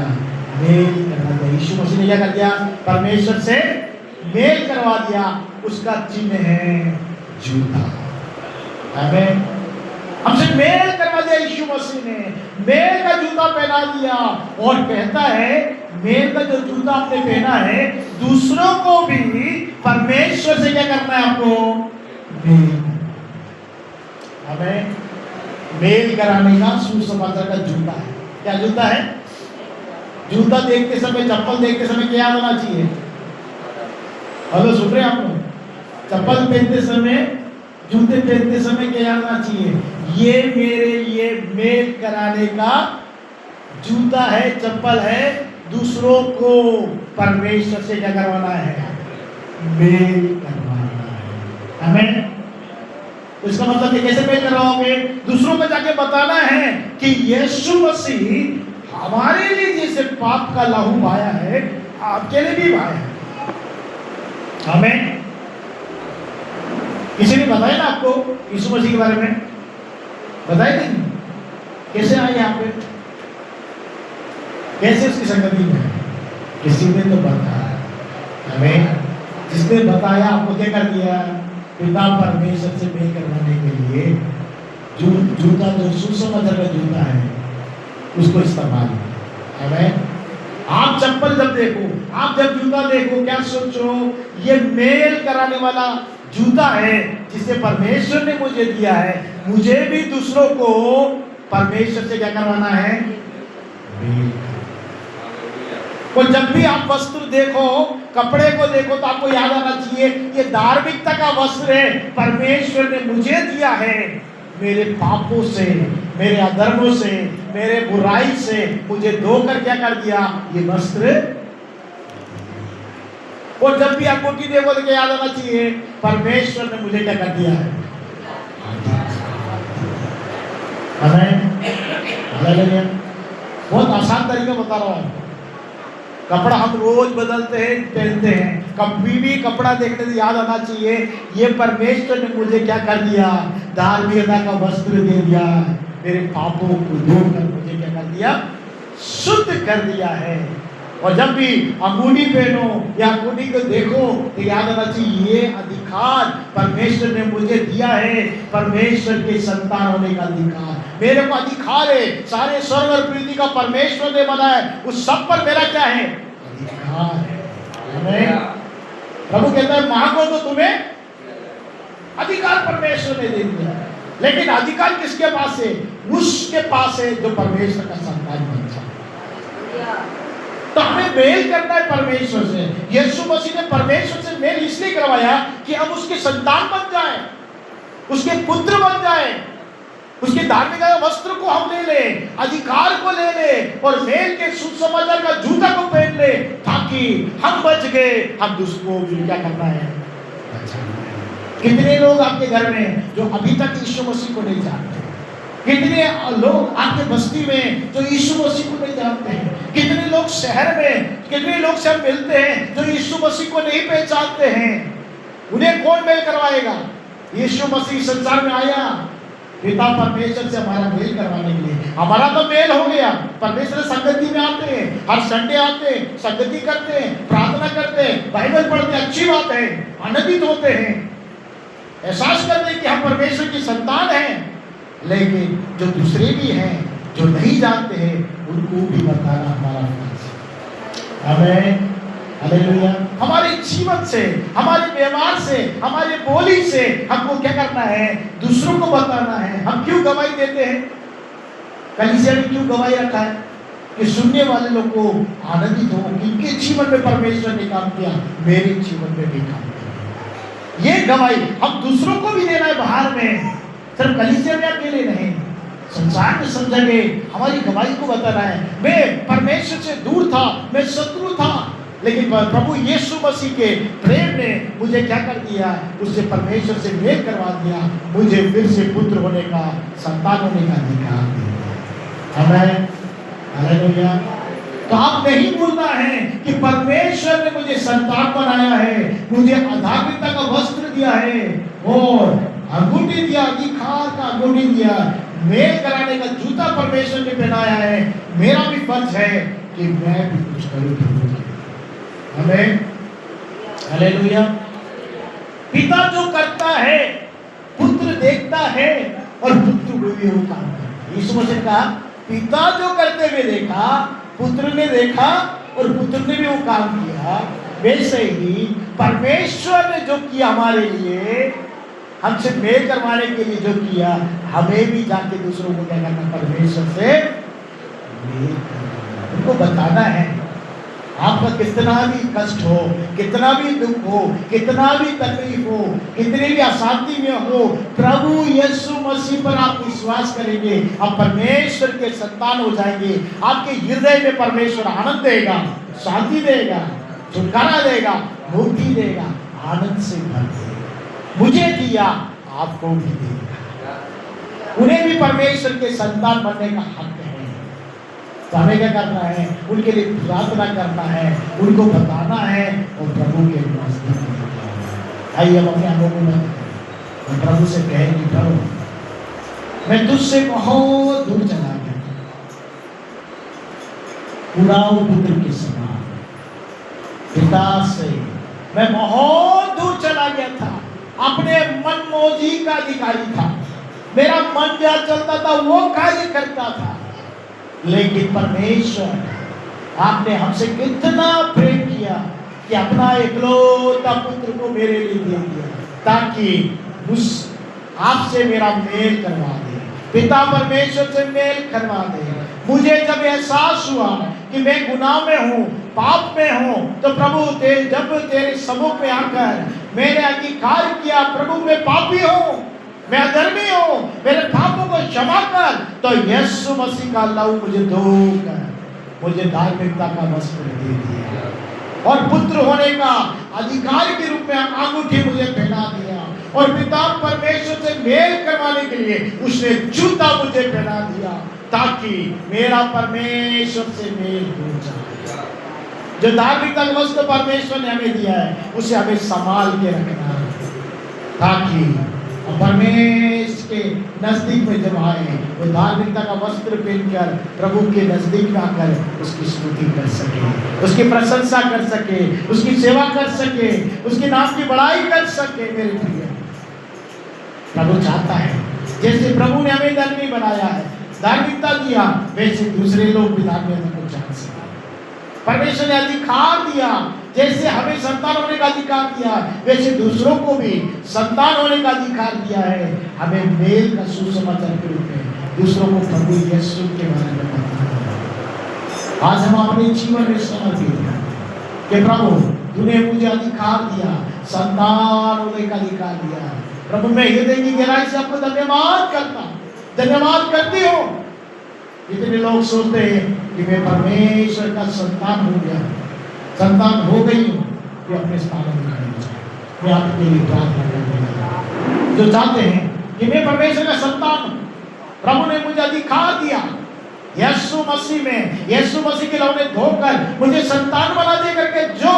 मेल करवा दिया। यीशु मसीह ने क्या कर दिया? परमेश्वर से मेल करवा दिया। उसका चिन्ह है जूता। आमीन। हमसे मेल करवा दिया यीशु मसीह ने, मेल का जूता पहना दिया। और कहता है मेल का जो जूता आपने पहना है, दूसरों को भी परमेश्वर से क्या करना है आपको? मेल। हमें मेल कराने का सुसमाचार का जूता है। क्या जूता है? जूता देखते समय, चप्पल देखते समय क्या याद होना चाहिए? हेलो, सुन रहे हैं आप लोग? चप्पल पहनते समय, जूते पहनते समय क्या याद होना चाहिए? ये मेरे लिए मेल कराने का जूता है, चप्पल है। दूसरों को परमेश्वर से क्या करवाना है? मेल करवाना है। आमीन। इसका मतलब ये कैसे मेल करवाओगे? दूसरों को जाके बताना है कि यीशु मसीह हमारे लिए जैसे पाप का लहू बहाया है, आपके लिए भी बहाया है। आमीन। किसी ने बताया ना आपको यीशु मसीह के बारे में? बताया नहीं? कैसे आए यहाँ पे? कैसे उसकी संगति में? किसी ने तो बताया। आमीन। जिसने बताया आपको क्या कर दिया? पिता परमेश्वर से मेल करवाने के लिए जूता, जो सुसमाचार का जूता है, उसको इस्तेमाल। आमीन। आप चप्पल जब देखो, आप जब जूता देखो, क्या सोचो? ये मेल कराने वाला जूता है जिसे परमेश्वर ने मुझे दिया है। मुझे भी दूसरों को परमेश्वर से क्या करवाना है? मेल। तो जब भी आप वस्त्र देखो, कपड़े को देखो, तो आपको याद आना चाहिए ये धार्मिकता का वस्त्र है, परमेश्वर ने मुझे दिया है। मेरे पापों से, मेरे अधर्मों से, मेरे बुराई से मुझे धोकर क्या कर दिया? ये वस्त्र। और जब भी आप मुट्ठी देखो तो क्या याद आना चाहिए? परमेश्वर ने मुझे क्या कर दिया है? हालेलुया। बहुत आसान तरीका बता रहा हूं। कपड़ा हम रोज बदलते हैं, पहनते हैं। कभी भी कपड़ा देखने से याद आना चाहिए ये परमेश्वर ने मुझे क्या कर दिया? धार्मिकता का वस्त्र दे दिया। मेरे पापों को धोकर मुझे क्या कर दिया? शुद्ध कर दिया है। और जब भी अंगूठी पहनो या अंगूठी को देखो तो याद आना चाहिए ये अधिकार परमेश्वर ने मुझे दिया है। परमेश्वर के संतान होने का अधिकार मेरे को अधिकार है। सारे स्वर्ग और पृथ्वी का परमेश्वर ने बनाया है, उस सब पर मेरा क्या है? अधिकार है। प्रभु कहता है मांगो तो तुम्हें अधिकार परमेश्वर ने दे दिया। लेकिन अधिकार किसके पास है? उसके पास है जो परमेश्वर का संतान बन जाए। तो हमें मेल करना है परमेश्वर से। यीशु मसीह ने परमेश्वर से मेल इसलिए करवाया कि हम उसके संतान बन जाए, उसके पुत्र बन जाए, उसके धार्मिक वस्त्र को हम ले ले, अधिकार को ले ले और मेल के सुसमाचार का जूता को पहन ले, ताकि हम बच गए। हम दूसरों को भी क्या करना है? कितने लोग आपके घर में जो अभी तक यीशु मसीह को नहीं जानते? कितने लोग आपके बस्ती में जो यीशु मसीह को नहीं जानते हैं? कितने लोग शहर में, कितने लोग से हम मिलते हैं जो यीशु मसीह को नहीं पहचानते हैं? उन्हें कौन मेल करवाएगा? यीशु मसीह संसार में आया पिता परमेश्वर से हमारा मेल करवाने के लिए। हमारा तो मेल हो गया, परमेश्वर संगति में आते हैं, हर संडे आते हैं, संगति करते हैं, प्रार्थना करते हैं, बाइबल पढ़ते हैं, अच्छी बात है, आनंदित होते हैं, एहसास करते हैं कि हम परमेश्वर की संतान हैं। लेकिन जो दूसरे भी हैं जो नहीं जानते हैं उनको भी बताना हमारा फर्ज है। आमीन। हालेलुया। हमारे जीवन से, हमारे व्यवहार से, हमारे बोली से हमको क्या करना है? दूसरों को बताना है। हम क्यों गवाही देते हैं? कलीसिया ने क्यों गवाही रखा है? कि सुनने वाले लोग को आनंदित हो कि इनके जीवन में परमेश्वर ने काम किया, मेरे जीवन में भी काम किया। ये गवाही हम दूसरों को भी देना है। बाहर में सिर्फ कलीसिया में अकेले नहीं, संसार में सब जगह हमारी गवाही को बताना है। मैं परमेश्वर से दूर था, मैं शत्रु था, लेकिन प्रभु यीशु मसीह के प्रेम ने मुझे क्या कर दिया? उससे परमेश्वर से मेल करवा दिया, मुझे फिर से पुत्र होने का, संतान होने का अधिकार दिया। आमीन। हालेलुया। तो आप नहीं भूलना है कि परमेश्वर ने मुझे संतान बनाया है, मुझे धार्मिकता का वस्त्र दिया है और अंगूठी दिया, अधिकार का अंगूठी दिया, मेल कराने का जूता परमेश्वर ने पहनाया है। मेरा भी फर्ज है कि मैं भी कुछ करूं। आमीन, हालेलुया। पिता जो करता है पुत्र देखता है और पुत्र भी वो काम करता है। यीशु मसीह ने कहा पिता जो करते हुए देखा पुत्र ने देखा और पुत्र ने भी वो काम किया। वैसे ही परमेश्वर ने जो किया हमारे लिए, हमसे मेल करवाने के लिए जो किया, हमें भी जाके दूसरों को क्या करना, परमेश्वर से मेल करना, उनको बताना है। आपका कितना भी कष्ट हो, कितना भी दुख हो, कितना भी तकलीफ हो, कितनी भी अशांति में हो, प्रभु यीशु मसीह पर आप विश्वास करेंगे, आप परमेश्वर के संतान हो जाएंगे। आपके हृदय में परमेश्वर आनंद देगा, शांति देगा, छुटकारा देगा, मुक्ति देगा, आनंद से भर देगा। मुझे दिया आपको भी देगा। उन्हें भी परमेश्वर के संतान बनने का हक है। तो हमें क्या करना है, उनके लिए प्रार्थना करना है, उनको बताना है और प्रभु के नजदीक आइए हम अपने आंखों को बंद करें और प्रभु से कहें कि प्रभु मैं तुझसे बहुत दूर चला गया, पुराव पुत्र के समान, पिता से मैं बहुत दूर चला गया था, अपने मनमौजी का अधिकारी था, मेरा मन क्या चलता था वो कार्य करता था। लेकिन परमेश्वर आपने हमसे कितना प्रेम किया कि अपना इकलौता पुत्र को मेरे लिए दे दिया ताकि उस आपसे मेरा मेल करवा दे, पिता परमेश्वर से मेल करवा दे। मुझे जब एहसास हुआ कि मैं गुनाह में हूँ, पाप में हूँ, तो प्रभु जब तेरे सम्मुख में आकर मैंने अंगीकार किया, प्रभु मैं पापी हूँ, मैं अधर्मी हूँ, मेरे पापों को क्षमा कर, तो यीशु मसीह का लहू मुझे धोकर मुझे धार्मिकता का वस्त्र दे दिया और पुत्र होने का अधिकार के रूप में अंगूठी मुझे पहना दिया और पिता परमेश्वर से मेल करवाने के लिए उसने जूता मुझे पहना दिया ताकि मेरा परमेश्वर से मेल हो जाए। जो धार्मिकता का वस्त्र परमेश्वर ने हमें दिया है उसे हमें संभाल के रखना है ताकि परमेश्वर के नजदीक में जब आए वो धार्मिकता का वस्त्र पहनकर प्रभु के नजदीक में आकर उसकी स्तुति कर सके, उसकी प्रशंसा कर सके, उसकी सेवा कर सके, उसके नाम की बड़ाई कर सके। मेरे प्रिय प्रभु चाहता है जैसे प्रभु ने हमें धर्मी बनाया है, धार्मिकता दिया, वैसे दूसरे लोग भी धार्मिकता को जान सके। परमेश्वर ने अधिकार दिया, जैसे हमें संतान होने का अधिकार दिया वैसे दूसरों को भी संतान होने का अधिकार दिया है। हमें मेल का सुसमाचार के रूप में दूसरों को प्रभु यीशु के बारे में बताना है। आज हम अपने जीवन में समर्पित हैं कि प्रभु तूने मुझे अधिकार दिया, संतान होने का अधिकार दिया। प्रभु मैं हृदय की गहराई से आपको धन्यवाद करती हूँ। इतने लोग सोचते हैं कि मैं परमेश्वर का संतान हो गया, संतान हो गई हूँ, वो अपने स्थान में खड़े हो जाए। मैं आपके लिए प्रार्थना करने जो चाहते हैं कि मैं परमेश्वर का संतान हूँ, प्रभु ने मुझे अधिकार दिया यीशु मसीह में, यीशु मसीह के लहू ने धोकर मुझे संतान बना दे करके जो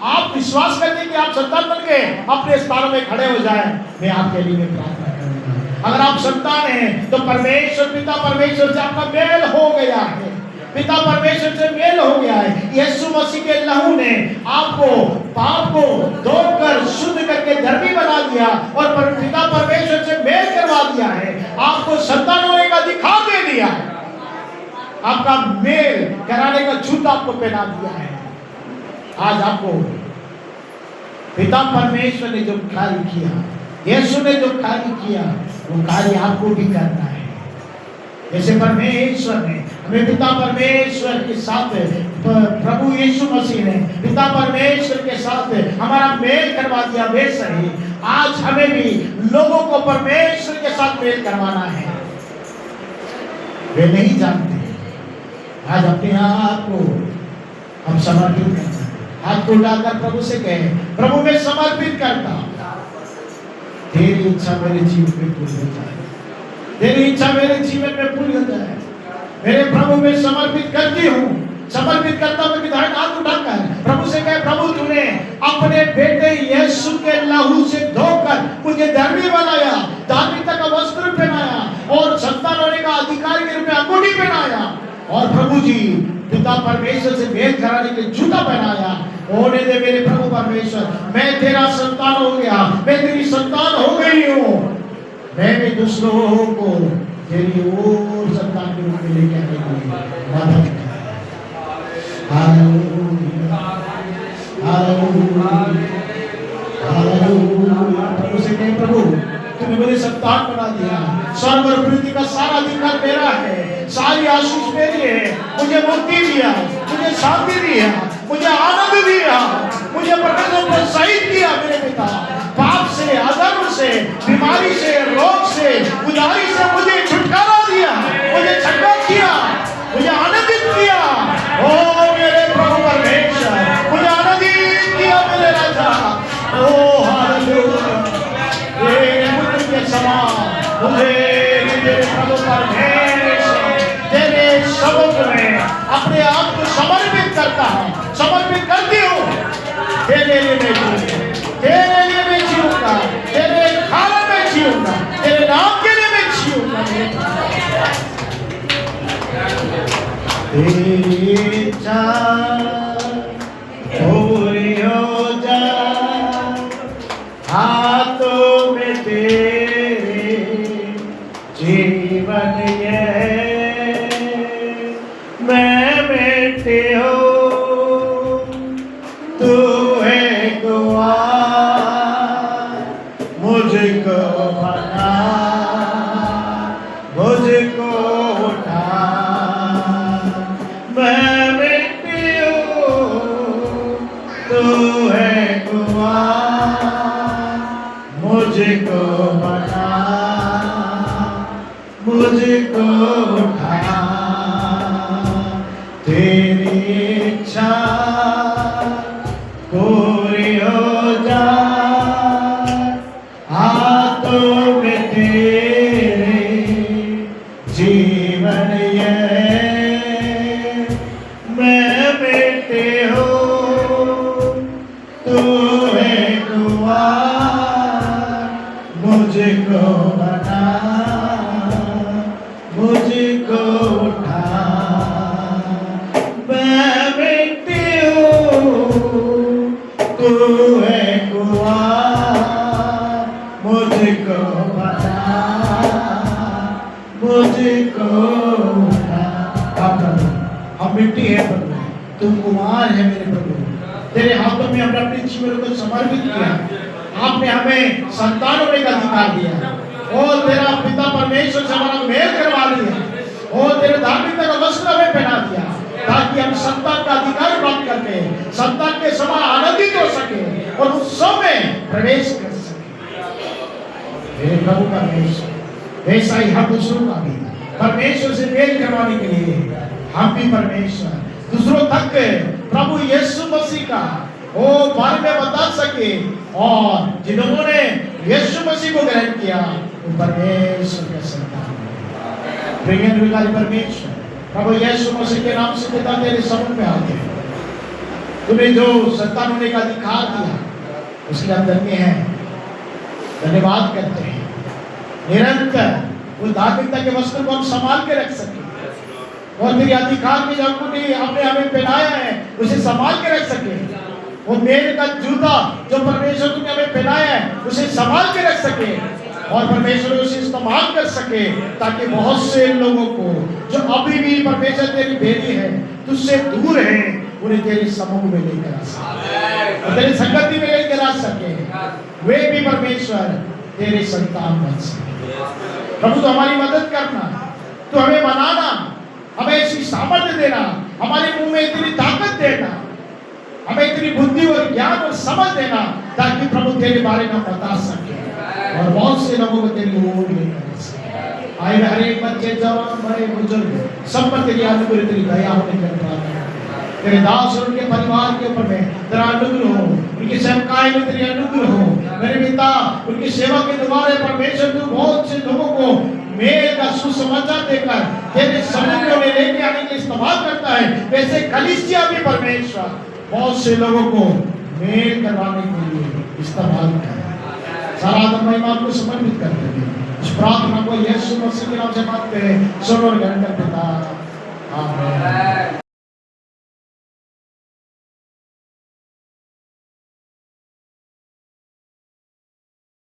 आप विश्वास करते कि आप संतान बन गए अपने स्थानों में खड़े हो जाए। मैं आपके लिए प्रार्थना करूंगा। अगर आप संतान हैं तो परमेश्वर पिता परमेश्वर से आपका मेल हो गया है, पिता परमेश्वर से मेल हो गया है। यीशु मसीह के लहू ने आपको पाप को धोकर शुद्ध करके धर्मी बना दिया और पिता परमेश्वर से मेल करवा दिया है। आपको संतान होने का अधिकार दे दिया है, आपका मेल कराने का जूता आपको पहना दिया है। आज आपको पिता परमेश्वर ने जो कार्य किया, यीशु ने जो कार्य किया, वो कार्य आपको भी करना है। जैसे परमेश्वर ने हमें पिता परमेश्वर के साथ, प्रभु यीशु मसीह ने पिता परमेश्वर के साथ हमारा मेल करवा दिया, वैसे ही आज हमें भी लोगों को परमेश्वर के साथ मेल करवाना है। वे नहीं जानते, आज अपने आप को हम समर्पित करते हैं। हाथ को उठाकर प्रभु से कहें, प्रभु मैं समर्पित करता हूं, तेरी इच्छा मेरे जीवन में पूरी हो जाए, तेरी इच्छा मेरे जीवन में पूरी हो जाए। मेरे प्रभु मैं समर्पित करती हूँ समर्पित करता हुआ विधायक हाथ उठाकर प्रभु से कहे, प्रभु तूने अपने बेटे यीशु के लहू से धोकर मुझे धर्मी बनाया, धार्मिकता का वस्त्र पहनाया और संतान होने का अधिकारी के रूप में अंगूठी पहनाया, और प्रभु जी पिता परमेश्वर से मेल कराने के जूता पहनाया। होने दे मेरे प्रभु परमेश्वर, मैं तेरा संतान हो गया, मैं तेरी संतान हो गई हूँ। मैं भी दूसरों को तेरी ओर संतान के रूप में लेके आने के लिए मदद कर। Hallelujah, hallelujah, hallelujah. प्रभु से कहे, प्रभु तूने मुझे संतान बना दिया, स्वर्ग और पृथ्वी का सारा अधिकार मेरा है, सारी आशीष मेरी है। मुझे मुक्ति दिया, मुझे शांति दिया, मुझे आनंद दिया, मुझे परमेश्वर प्रोत्साहित किया मेरे पिता। पाप से, अधर्म से, बीमारी से, रोग से, उदारी से मुझे छुटकारा दिया, मुझे छक्का किया, मुझे आनंदित किया। ओ मेरे प्रभु परमेश्वर, मुझे आनंदित किया मेरे राजा। ओ हालेलुया, तेरे पुत्र के समान मुझे तेरे प्रभु परमेश्वर तेरे सबक में अपने आप को समर्पित करता हूँ, समर्पित करती हूँ। तेरे लिए मैं जीऊंगा, तेरे लिए मैं जीऊंगा, तेरे कारण में जीऊंगा, तेरे नाम के लिए मैं जीऊंगा। तेरी इच्छा पूरी हो जाए, हाथों में तेरे जीवन ये मैं बेटे हूँ, तू है गवाह, मुझको बना, मुझको उठा। मैं बेटे हूँ, तू है गवाह, मुझको बना, मुझको उठा। तेरी इच्छा पूरी हो जाए, हाथों में तेरे जीवन ये मैं बेटे हूँ, तू है गवाह, मुझको बना, मुझको उठा। मैं बेटी हूँ, तू है गवाह, मुझको बना, मुझको उठा। प्रभु हम मिट्टी है प्रभु, तुम कुमार है मेरे प्रभु। तेरे हाथों में हमने अपने जीवन को समर्पित किया। आपने हमें संतान होने का अधिकार दिया, और तेरा पिता परमेश्वर से हमारा मेल करवा दिया, और तेरे धार्मिकता का वस्त्र हमें पहना दिया, ताकि हम संतान का अधिकार प्राप्त करके संतान के समान आनंदित हो सके और उत्सव में प्रवेश कर सके। मेरे प्रभु परमेश्वर, वैसा ही हम दूसरों का भी परमेश्वर से मेल करवाने के लिए हम भी परमेश्वर दूसरों तक प्रभु यीशु मसीह का वो बारे में बता सके, और जिन्होंने यीशु मसीह को ग्रहण किया वो परमेश्वर के संतान हैं। प्रिय विकारी परमेश्वर, प्रभु यीशु मसीह के नाम से पिता तेरे समूह में आते हैं। तुम्हें जो संतान होने का अधिकार दिया उसके अंदर में है, धन्यवाद करते हैं। निरंतर उस धार्मिकता के वस्त्र को हम संभाल के रख सके, और तेरे अधिकार में जो अंगूठी आपने हमें पहनाया है उसे संभाल के रख सके। वो मेल का जूता जो परमेश्वर तुमने हमें पहनाया है उसे संभाल के रख सके, और परमेश्वर उसे इस्तेमाल कर सके, ताकि बहुत से लोगों को जो अभी भी परमेश्वर तेरी बेटी है, तुझसे दूर है, उन्हें तेरे समूह में लेकर आ सके, तेरी संगति में लेकर आ सके, वे भी परमेश्वर तेरे संतान बन सके। प्रभु तो हमारी मदद करना, तो हमें बनाना, हमें ऐसी सामर्थ्य देना, हमारे मुंह में इतनी ताकत देना, हमें इतनी बुद्धि और ज्ञान और समझ देना, ताकि प्रभु तेरे बारे में बता सके और बहुत से लोगों को तेरी ओर लेकर आ सके। आए हर एक बच्चे, जवान, बड़े, बुजुर्ग, सब पर तेरी अनुग्रह, तेरी दया होने की प्रार्थना। तेरे दास और उनके परिवार के ऊपर में तेरा अनुग्रह हो, उनकी सेवकाई में तेरी अनुग्रह हो। मेरे पिता, उनकी सेवा के द्वारा परमेश्वर तू बहुत से लोगों को मेल का सुसमाचार देकर तेरे समूह में उन्हें लेके आने के लिए इस्तेमाल करता है, वैसे कलीसिया भी परमेश्वर बहुत से लोगों को मेल करवाने के लिए इस्तेमाल करे। सारा आदम महिमा आपको समर्पित करते हैं। इस प्रार्थना को यीशु मसीह के नाम से मांगते हैं, सुनो और ग्रहण करते हैं। आमीन।